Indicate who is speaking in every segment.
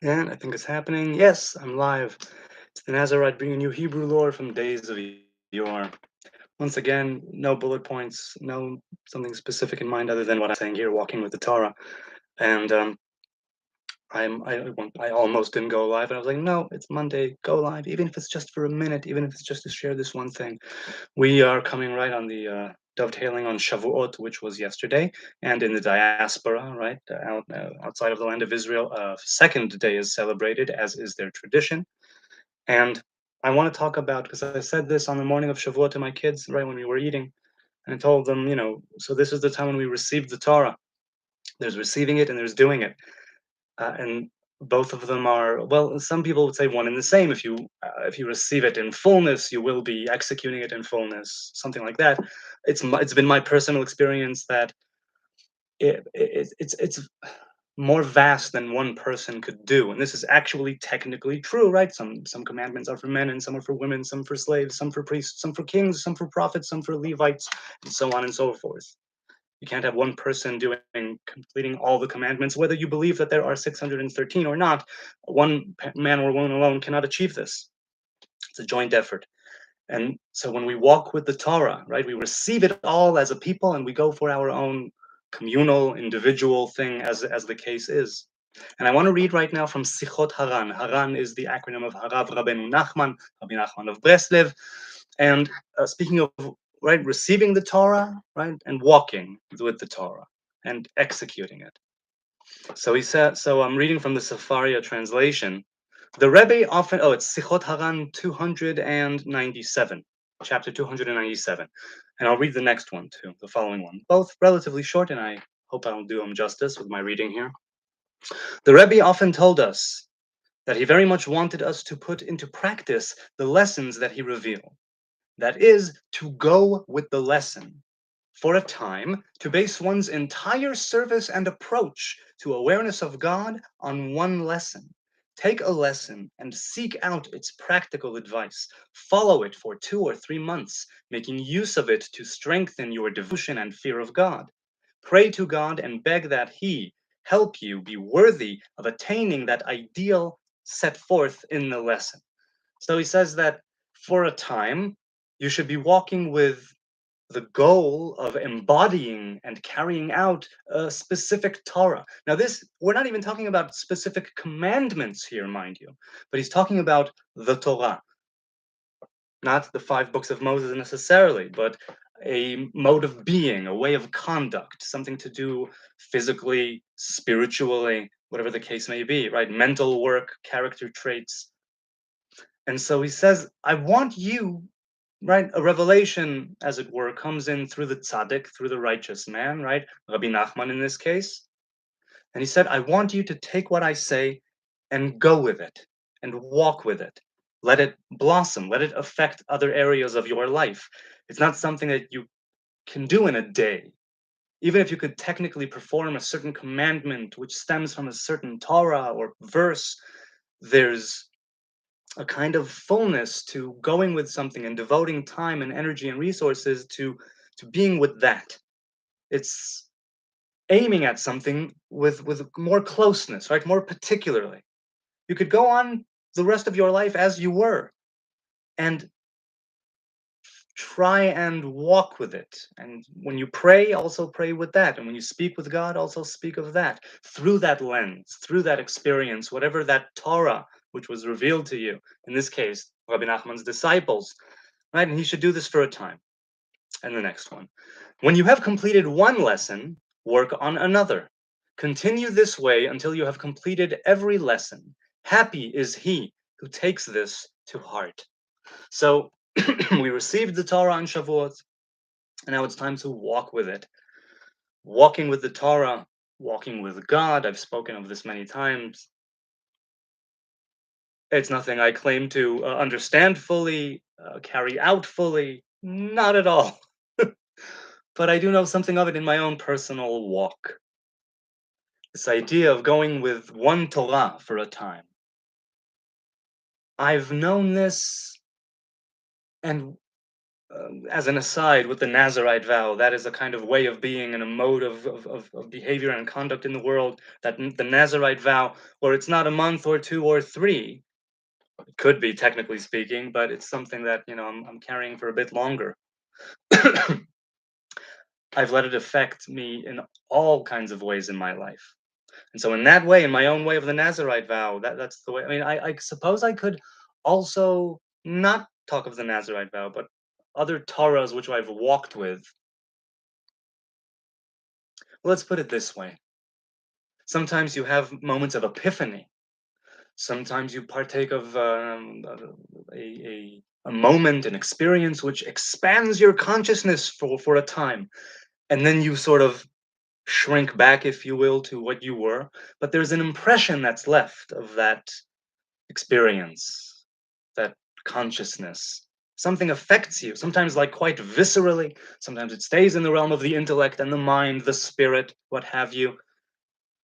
Speaker 1: And I think it's happening. Yes, I'm live. It's the Nazarite bringing you Hebrew lore from days of yore. Once again, no bullet points, no something specific in mind other than what I'm saying here, walking with the Torah. And I almost didn't go live, and I was like, no, it's Monday, go live, even if it's just for a minute, even if it's just to share this one thing. We are coming right on the dovetailing on Shavuot, which was yesterday, and in the diaspora, right, outside of the land of Israel, a second day is celebrated, as is their tradition. And I want to talk about, because I said this on the morning of Shavuot to my kids, right when we were eating, and I told them, so this is the time when we received the Torah. There's receiving it and there's doing it, and both of them are, well, some people would say one and the same. If you receive it in fullness, you will be executing it in fullness, something like that. It's been my personal experience that it's more vast than one person could do, and this is actually technically true, right? Some commandments are for men and some are for women, some for slaves, some for priests, some for kings, some for prophets, some for Levites, and so on and so forth. You can't have one person completing all the commandments, whether you believe that there are 613 or not. One man or woman alone cannot achieve this. It's a joint effort. And so when we walk with the Torah, right, we receive it all as a people and we go for our own communal, individual thing, as the case is. And I want to read right now from Sichot Haran. Haran is the acronym of Harav Rabbeinu Nachman, Rabbi Nachman of Breslev. And speaking of, right, receiving the Torah, right, and walking with the Torah and executing it. So he said, so I'm reading from the Sefaria translation. The Rebbe often, it's Sichot Haran 297, chapter 297. And I'll read the next one too, the following one. Both relatively short, and I hope I'll do them justice with my reading here. The Rebbe often told us that he very much wanted us to put into practice the lessons that he revealed. That is, to go with the lesson. For a time, to base one's entire service and approach to awareness of God on one lesson. Take a lesson and seek out its practical advice. Follow it for 2 or 3 months, making use of it to strengthen your devotion and fear of God. Pray to God and beg that He help you be worthy of attaining that ideal set forth in the lesson. So he says that for a time, you should be walking with the goal of embodying and carrying out a specific Torah. Now, we're not even talking about specific commandments here, mind you, but he's talking about the Torah, not the 5 books of Moses necessarily, but a mode of being, a way of conduct, something to do physically, spiritually, whatever the case may be, right? Mental work, character traits. And so he says, I want you, right? A revelation, as it were, comes in through the tzaddik, through the righteous man, right? Rabbi Nachman in this case. And he said, I want you to take what I say and go with it and walk with it. Let it blossom, let it affect other areas of your life. It's not something that you can do in a day. Even if you could technically perform a certain commandment which stems from a certain Torah or verse, there's a kind of fullness to going with something and devoting time and energy and resources to being with that. It's aiming at something with more closeness, right? More particularly. You could go on the rest of your life as you were and try and walk with it. And when you pray, also pray with that. And when you speak with God, also speak of that through that lens, through that experience, whatever that Torah which was revealed to you, in this case, Rabbi Nachman's disciples, right? And he should do this for a time. And the next one. When you have completed one lesson, work on another. Continue this way until you have completed every lesson. Happy is he who takes this to heart. So we received the Torah on Shavuot, and now it's time to walk with it. Walking with the Torah, walking with God. I've spoken of this many times. It's nothing I claim to understand fully, carry out fully. Not at all. But I do know something of it in my own personal walk. This idea of going with one Torah for a time. I've known this, and As an aside, with the Nazarite vow, that is a kind of way of being and a mode of behavior and conduct in the world. The Nazarite vow, where it's not a month or two or three, it could be technically speaking, but it's something that I'm carrying for a bit longer. I've let it affect me in all kinds of ways in my life. And so in that way, in my own way of the Nazarite vow, that's the way. I mean, I suppose I could also not talk of the Nazarite vow, but other Torahs which I've walked with. Well, let's put it this way. Sometimes you have moments of epiphany. Sometimes you partake of a moment, an experience which expands your consciousness for a time. And then you sort of shrink back, if you will, to what you were. But there's an impression that's left of that experience, that consciousness. Something affects you, sometimes like quite viscerally, sometimes it stays in the realm of the intellect and the mind, the spirit, what have you.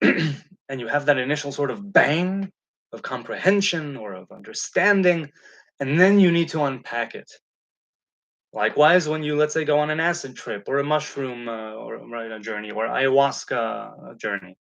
Speaker 1: And you have that initial sort of bang of comprehension or of understanding, and then you need to unpack it. Likewise, when you, let's say, go on an acid trip or a mushroom or right, a journey or ayahuasca journey,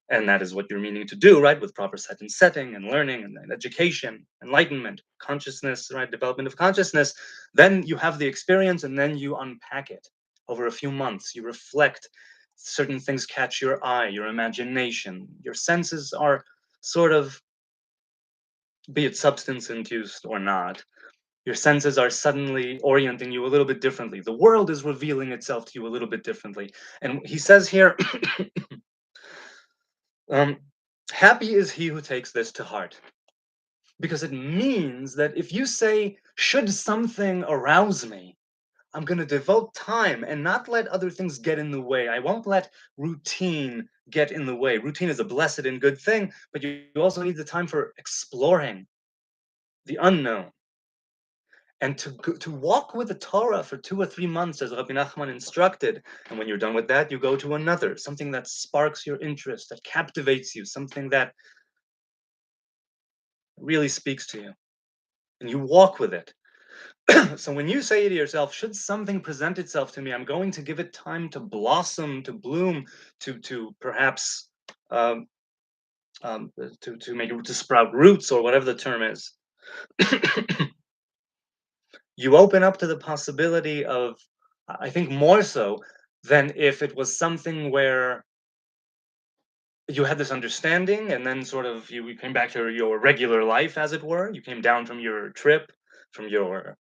Speaker 1: and that is what you're meaning to do, right, with proper set and setting and learning and education, enlightenment, consciousness, right, development of consciousness, then you have the experience and then you unpack it over a few months. You reflect, certain things catch your eye, your imagination, your senses are sort of, be it substance induced or not, your senses are suddenly orienting you a little bit differently. The world is revealing itself to you a little bit differently. And he says here, um, happy is he who takes this to heart. Because it means that if you say, should something arouse me, I'm going to devote time and not let other things get in the way. I won't let routine get in the way. Routine is a blessed and good thing, but you also need the time for exploring the unknown. And to walk with the Torah for 2 or 3 months, as Rabbi Nachman instructed, and when you're done with that, you go to another, something that sparks your interest, that captivates you, something that really speaks to you, and you walk with it. So when you say to yourself, should something present itself to me, I'm going to give it time to blossom, to bloom, to perhaps um, to make it to sprout roots or whatever the term is. You open up to the possibility of, I think, more so than if it was something where you had this understanding and then sort of you came back to your regular life, as it were. You came down from your trip, from your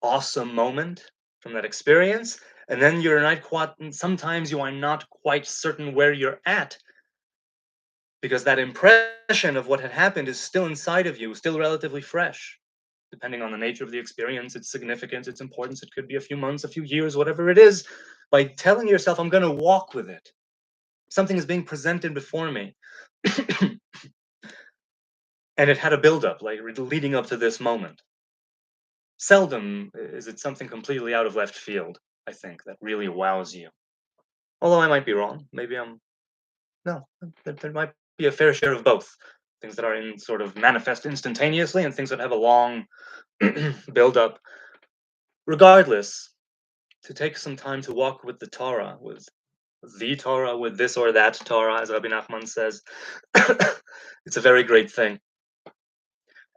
Speaker 1: awesome moment, from that experience, and then you're not quite, sometimes you are not quite certain where you're at, because that impression of what had happened is still inside of you, still relatively fresh. Depending on the nature of the experience, its significance, its importance, it could be a few months, a few years, whatever it is. By telling yourself, I'm going to walk with it, something is being presented before me. And it had a build-up, like leading up to this moment. Seldom is it something completely out of left field, I think, that really wows you. Although I might be wrong. Maybe I'm, no, there might be a fair share of both. Things that are in sort of manifest instantaneously and things that have a long build-up. Regardless, to take some time to walk with the Torah, with the Torah, with this or that Torah, as Rabbi Nachman says, it's a very great thing.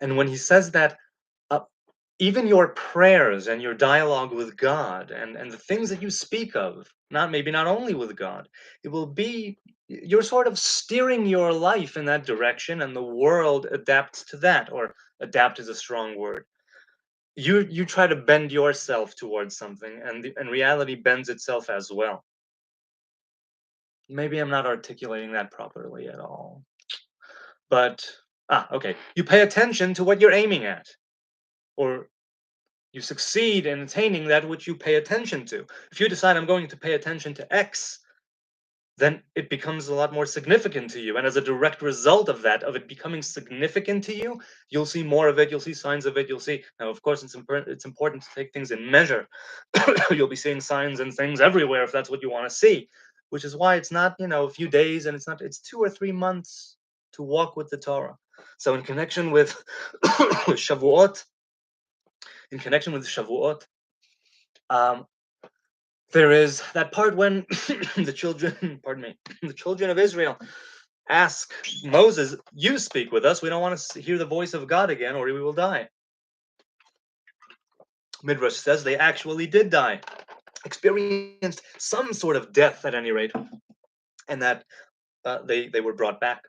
Speaker 1: And when he says that, uh, even your prayers and your dialogue with God and the things that you speak of, not maybe not only with God, it will be, you're sort of steering your life in that direction, and the world adapts to that, or adapt is a strong word. You try to bend yourself towards something, and reality bends itself as well. Maybe I'm not articulating that properly at all. But okay. You pay attention to what you're aiming at, or you succeed in attaining that which you pay attention to. If you decide I'm going to pay attention to X, then it becomes a lot more significant to you. And as a direct result of that, of it becoming significant to you, you'll see more of it, you'll see signs of it, you'll see. Now, of course, it's important to take things in measure. You'll be seeing signs and things everywhere if that's what you want to see, which is why it's not, a few days, and it's 2 or 3 months to walk with the Torah. So in connection with Shavuot, Um, there is that part when the children, pardon me, the children of Israel ask Moses, "You speak with us. We don't want to hear the voice of God again, or we will die." Midrash says they actually did die, experienced some sort of death at any rate, and that they were brought back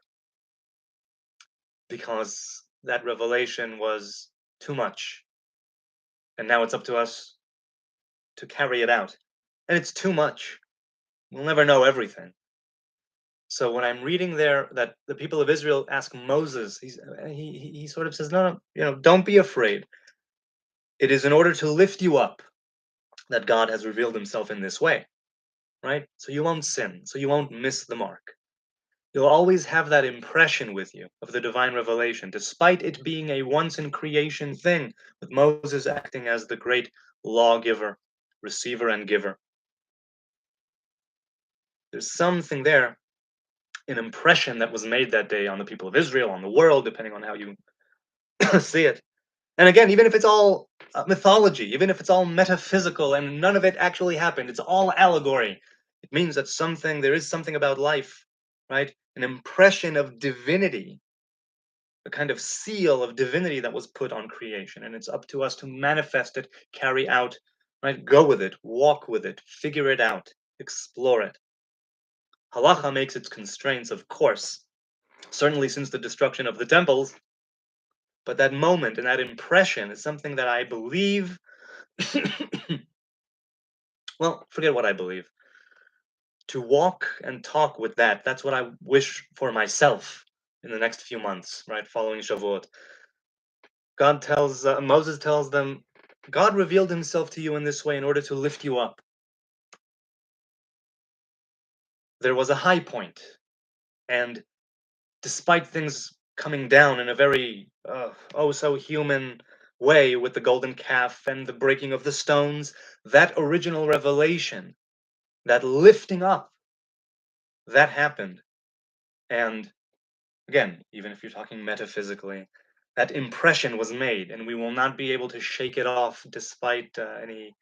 Speaker 1: because that revelation was too much, and now it's up to us to carry it out. And it's too much. We'll never know everything. So when I'm reading there that the people of Israel ask Moses, he sort of says, no, no, don't be afraid. It is in order to lift you up that God has revealed himself in this way, right? So you won't sin, so you won't miss the mark. You'll always have that impression with you of the divine revelation, despite it being a once in creation thing, with Moses acting as the great lawgiver, receiver, and giver. There's something there, an impression that was made that day on the people of Israel, on the world, depending on how you see it. And again, even if it's all mythology, even if it's all metaphysical and none of it actually happened, it's all allegory. It means that there is something about life, right? An impression of divinity, a kind of seal of divinity that was put on creation. And it's up to us to manifest it, carry out, right? Go with it, walk with it, figure it out, explore it. Halacha makes its constraints, of course, certainly since the destruction of the temples, but that moment and that impression is something that I believe. Well, forget what I believe. To walk and talk with that, that's what I wish for myself in the next few months, right? Following Shavuot. Moses tells them, God revealed himself to you in this way in order to lift you up. There was a high point, and despite things coming down in a very, oh so human way with the golden calf and the breaking of the stones, that original revelation, that lifting up, that happened. And again, even if you're talking metaphysically, that impression was made, and we will not be able to shake it off despite any.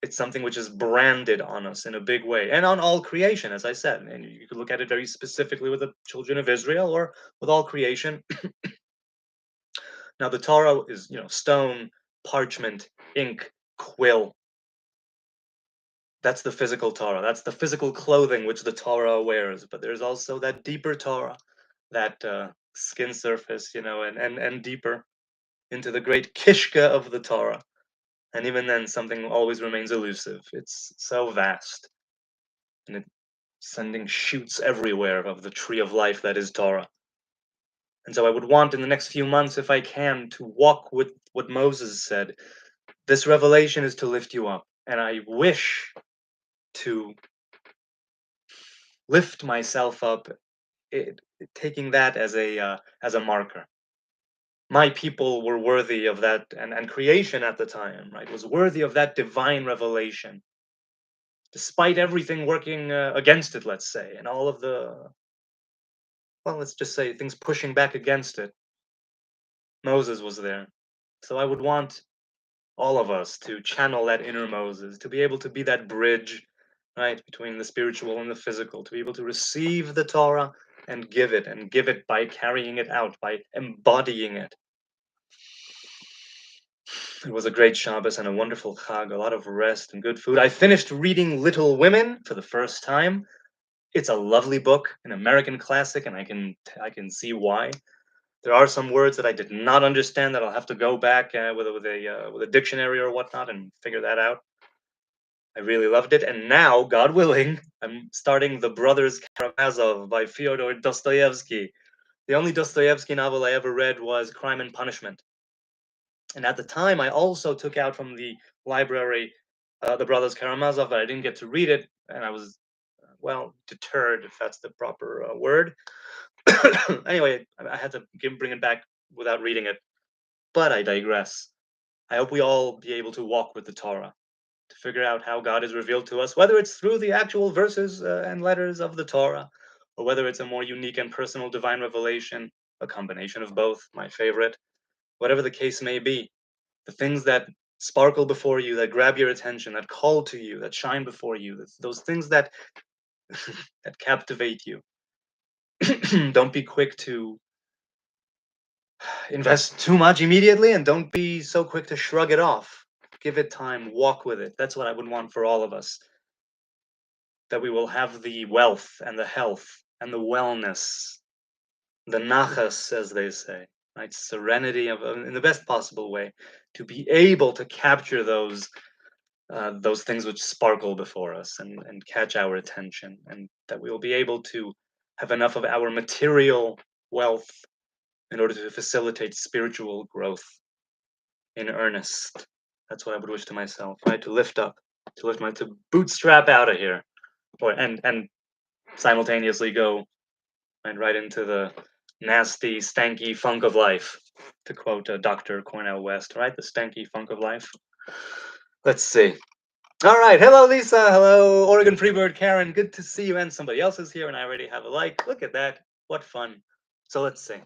Speaker 1: It's something which is branded on us in a big way, and on all creation, as I said. And you could look at it very specifically with the children of Israel, or with all creation. Now, the Torah is, stone, parchment, ink, quill. That's the physical Torah. That's the physical clothing which the Torah wears. But there's also that deeper Torah, that skin surface, and deeper into the great kishka of the Torah. And even then, something always remains elusive. It's so vast, and it's sending shoots everywhere of the tree of life that is Torah. And so I would want in the next few months, if I can, to walk with what Moses said. This revelation is to lift you up. And I wish to lift myself up, taking that as a marker. My people were worthy of that, and creation at the time, right, was worthy of that divine revelation, despite everything working against it, let's say, and all of the, well, let's just say things pushing back against it. Moses was there. So I would want all of us to channel that inner Moses, to be able to be that bridge, right, between the spiritual and the physical, to be able to receive the Torah and give it by carrying it out, by embodying it. It was a great Shabbos and a wonderful Chag, a lot of rest and good food. I finished reading Little Women for the first time. It's a lovely book, an American classic, and I can see why. There are some words that I did not understand that I'll have to go back with a dictionary or whatnot and figure that out. I really loved it, and now, God willing, I'm starting The Brothers Karamazov by Fyodor Dostoevsky. The only Dostoevsky novel I ever read was Crime and Punishment. And at the time, I also took out from the library The Brothers Karamazov, but I didn't get to read it, and I was, well, deterred, if that's the proper word. Anyway, I had to bring it back without reading it, but I digress. I hope we all be able to walk with the Torah, to figure out how God is revealed to us, whether it's through the actual verses and letters of the Torah, or whether it's a more unique and personal divine revelation, a combination of both, my favorite. Whatever the case may be, the things that sparkle before you, that grab your attention, that call to you, that shine before you, those things that that captivate you. Don't be quick to invest too much immediately, and don't be so quick to shrug it off. Give it time, walk with it. That's what I would want for all of us. That we will have the wealth and the health and the wellness, the nachas, as they say, right? Serenity in the best possible way, to be able to capture those things which sparkle before us and catch our attention, and that we will be able to have enough of our material wealth in order to facilitate spiritual growth in earnest. That's what I would wish to myself, right? To lift up, to bootstrap out of here, or and simultaneously go right into the nasty, stanky funk of life, to quote Dr. Cornell West, right? The stanky funk of life. Let's see. All right. Hello, Lisa. Hello, Oregon Freebird Karen. Good to see you. And somebody else is here, and I already have a like. Look at that. What fun. So let's see.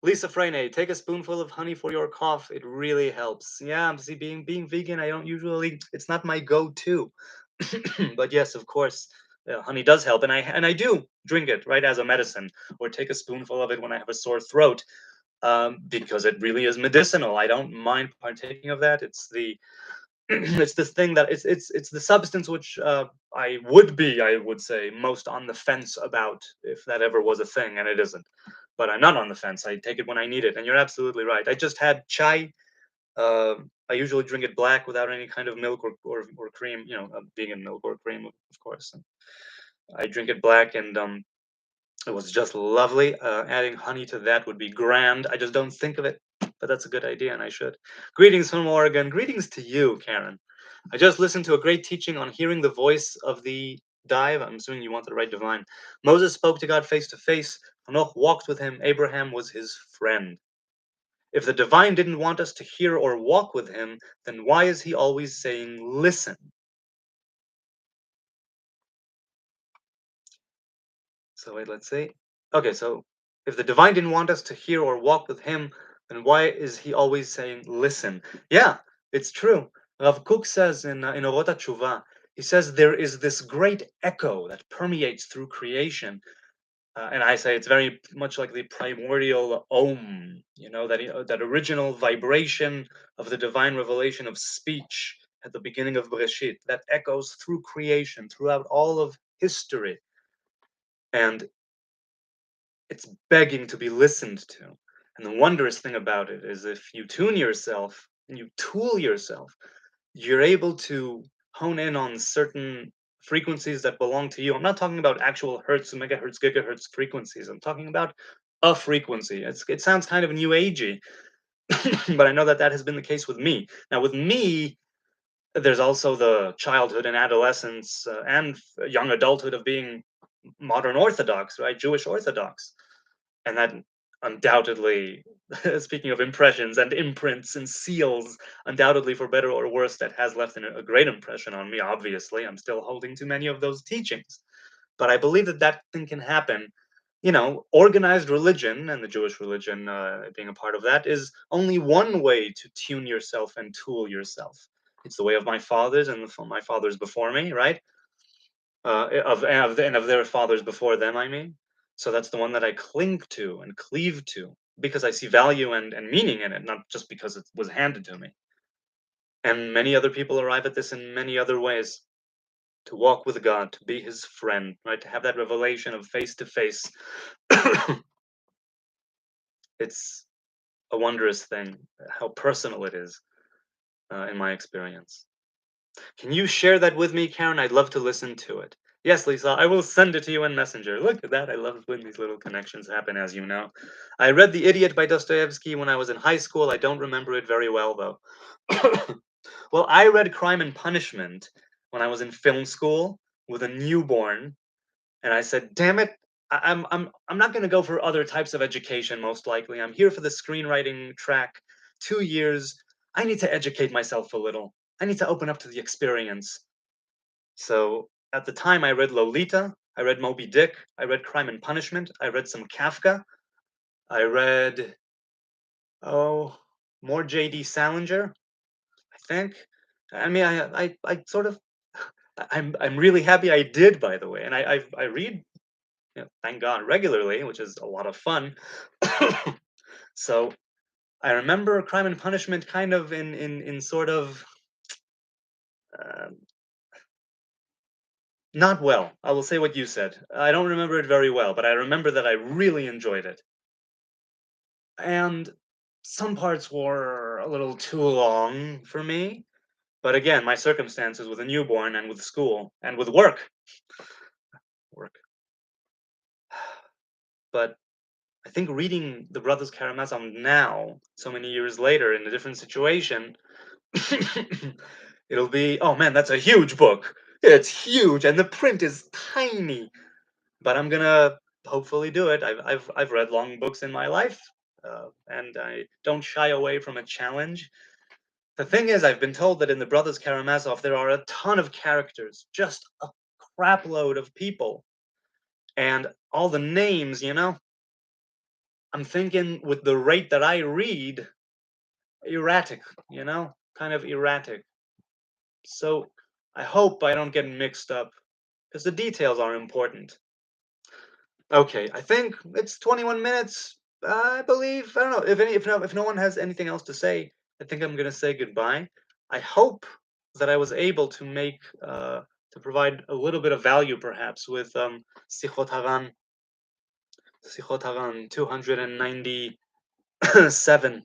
Speaker 1: Lisa Freyne, take a spoonful of honey for your cough. It really helps. Yeah, see, being vegan, I don't usually. It's not my go-to. But yes, of course, honey does help, and I do drink it right as a medicine, or take a spoonful of it when I have a sore throat, because it really is medicinal. I don't mind partaking of that. It's the it's this thing that it's the substance which I would say, most on the fence about, if that ever was a thing, and it isn't. But I'm not on the fence. I take it when I need it, and you're absolutely right. I just had chai. uh, I usually drink it black without any kind of milk or cream, vegan milk or cream, of course. And I drink it black, and it was just lovely. Adding honey to that would be grand. I just don't think of it, but that's a good idea, and I should. Greetings from Oregon. Greetings to you, Karen. I just listened to a great teaching on hearing the voice of the dive. I'm assuming you wanted to write divine. Moses spoke to God face to face. Hanoch walked with him. Abraham was his friend. If the divine didn't want us to hear or walk with him, then why is he always saying, listen? So wait, let's see. Okay, so if the divine didn't want us to hear or walk with him, then why is he always saying, listen? Yeah, it's true. Rav Kook says in Orot HaTshuva, he says there is this great echo that permeates through creation. And I say it's very much like the primordial Om, that original vibration of the divine revelation of speech at the beginning of Bereshit, that echoes through creation, throughout all of history. And it's begging to be listened to. And the wondrous thing about it is, if you tune yourself and you tool yourself, you're able to hone in on certain frequencies that belong to you. I'm not talking about actual hertz, megahertz, gigahertz frequencies. I'm talking about a frequency. It sounds kind of new agey, but I know that has been the case with me. Now, with me, there's also the childhood and adolescence, and young adulthood of being modern Orthodox, right? Jewish Orthodox. And that undoubtedly, speaking of impressions and imprints and seals, undoubtedly, for better or worse, that has left a great impression on me. Obviously, I'm still holding to many of those teachings, but I believe that thing can happen. Organized religion, and the Jewish religion being a part of that, is only one way to tune yourself and tool yourself. It's the way of my fathers and my fathers before me, right? And of their fathers before them, I mean. So that's the one that I cling to and cleave to, because I see value and meaning in it, not just because it was handed to me. And many other people arrive at this in many other ways: to walk with God, to be his friend, right? To have that revelation of face to face. It's a wondrous thing, how personal it is, in my experience. Can you share that with me, Karen? I'd love to listen to it. Yes, Lisa, I will send it to you in Messenger. Look at that. I love when these little connections happen, as you know. I read The Idiot by Dostoevsky when I was in high school. I don't remember it very well, though. Well, I read Crime and Punishment when I was in film school with a newborn, and I said, "Damn it, I'm not going to go for other types of education. Most likely, I'm here for the screenwriting track. 2 years. I need to educate myself a little. I need to open up to the experience." So at the time, I read Lolita, I read Moby Dick, I read Crime and Punishment, I read some Kafka, I read, oh, more J.D. Salinger. I think. I mean, I sort of, I'm really happy I did, by the way, and I read, thank God, regularly, which is a lot of fun. So I remember Crime and Punishment kind of in sort of uh, not well. I will say what you said. I don't remember it very well, but I remember that I really enjoyed it. And some parts were a little too long for me. But again, my circumstances with a newborn and with school and with work. But I think reading The Brothers Karamazov now, so many years later, in a different situation, it'll be, oh man, that's a huge book. It's huge, and the print is tiny. But I'm gonna hopefully do it. I've read long books in my life, and I don't shy away from a challenge. The thing is, I've been told that in the Brothers Karamazov there are a ton of characters, just a crapload of people, and all the names. I'm thinking with the rate that I read, erratic. Kind of erratic. So I hope I don't get mixed up because the details are important. Okay, I think it's 21 minutes. I believe. I don't know if no one has anything else to say. I think I'm gonna say goodbye. I hope that I was able to make to provide a little bit of value, perhaps, with Sichot Haran 297,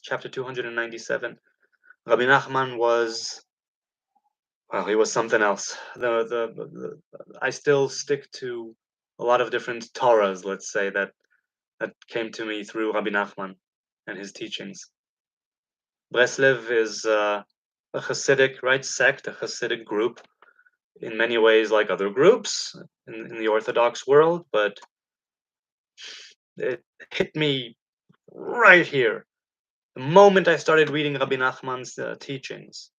Speaker 1: chapter 297. Rabbi Nachman was, well, he was something else. I still stick to a lot of different Torahs, let's say, that came to me through Rabbi Nachman and his teachings. Breslev is a Hasidic, right, sect, a Hasidic group, in many ways like other groups in the Orthodox world, but it hit me right here. The moment I started reading Rabbi Nachman's teachings,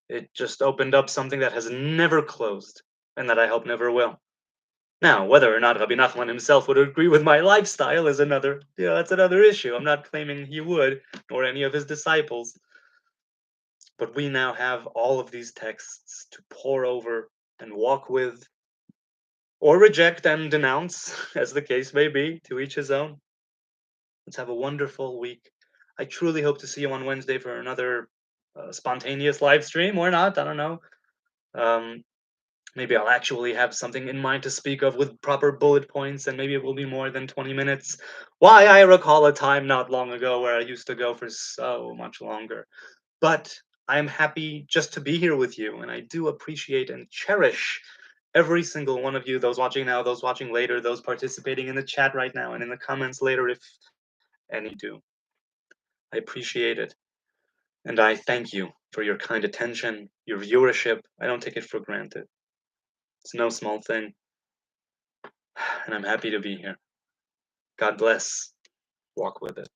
Speaker 1: it just opened up something that has never closed and that I hope never will. Now, whether or not Rabbi Nachman himself would agree with my lifestyle is that's another issue. I'm not claiming he would, nor any of his disciples. But we now have all of these texts to pore over and walk with, or reject and denounce, as the case may be, to each his own. Let's have a wonderful week. I truly hope to see you on Wednesday for another spontaneous live stream, or not. I don't know. Um, Maybe I'll actually have something in mind to speak of with proper bullet points, and maybe it will be more than 20 minutes. Why, I recall a time not long ago where I used to go for so much longer. But I am happy just to be here with you, and I do appreciate and cherish every single one of you, those watching now, those watching later, those participating in the chat right now, and in the comments later, if any do. I appreciate it. And I thank you for your kind attention, your viewership. I don't take it for granted. It's no small thing. And I'm happy to be here. God bless. Walk with it.